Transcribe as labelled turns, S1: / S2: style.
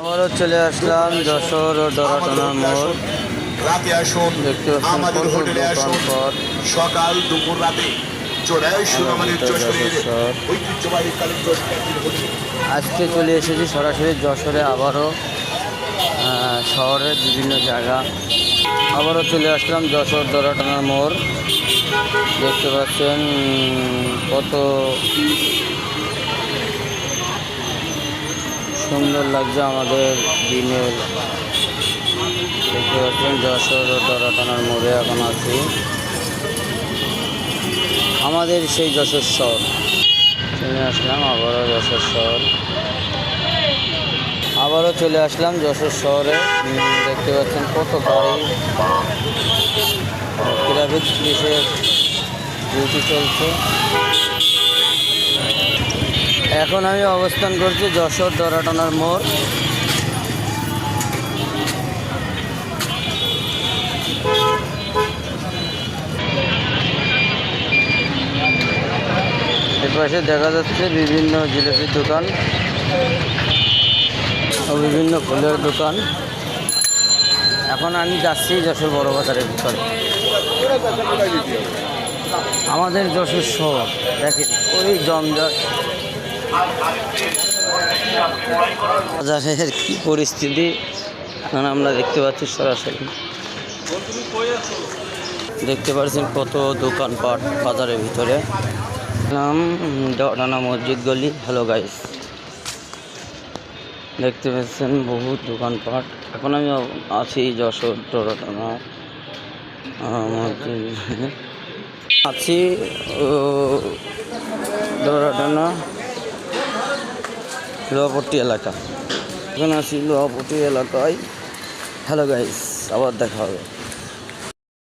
S1: আবারও চলে আসলাম যশোর ও ডরাটানার মোড়।
S2: রাতে আসুন,
S1: দেখতে
S2: আমাদের হোটেলে আসুন, সকাল দুপুর রাতে চলে আসুন আমাদের যশোরের ঐতিহ্যবাহী কালেক্টর হোটেল।
S1: আজকে চলে এসেছি সরাসরি যশোরে, আবারও শহরের বিভিন্ন জায়গা। আবারও চলে আসলাম যশোর ডরাটানার মোড়। দেখতে পাচ্ছেন কত সুন্দর লাগছে আমাদের দিনের। দেখতে পাচ্ছেন যশোর ও ডরাটানার মোড়ে এখন আছি, আমাদের সেই যশোর শহর। চলে আসলাম আবারও যশোর শহর, আবারও চলে আসলাম যশোর শহরে। দেখতে পাচ্ছেন কত গাড়ি, ট্রাফিক পুলিশের ডিউটি চলছে। এখন আমি অবস্থান করছি যশোর ডরাটানার মোড়। এর পাশে দেখা যাচ্ছে বিভিন্ন জিলিপির দোকান ও বিভিন্ন ফুলের দোকান। এখন আমি যাচ্ছি যশোর বড় বাজারের ভিতরে, আমাদের যশোর শহর। দেখেন ওই জমজট, বাজারের কি পরিস্থিতি এখন আমরা দেখতে পাচ্ছি সরাসরি। দেখতে পাচ্ছেন কত দোকানপাট বাজারের ভিতরে। নাম ডরাটানা মসজিদ গলি। হ্যালো গাইস, দেখতে পাচ্ছেন বহু দোকানপাট। এখন আমি আছি যশোর ডরাটানা মসজিদ আছি, ডরাটানা লোহাপট্টি এলাকা। এখন আছি লোহাপট্টি এলাকায়। হ্যালো গাইস, আবার দেখা হবে।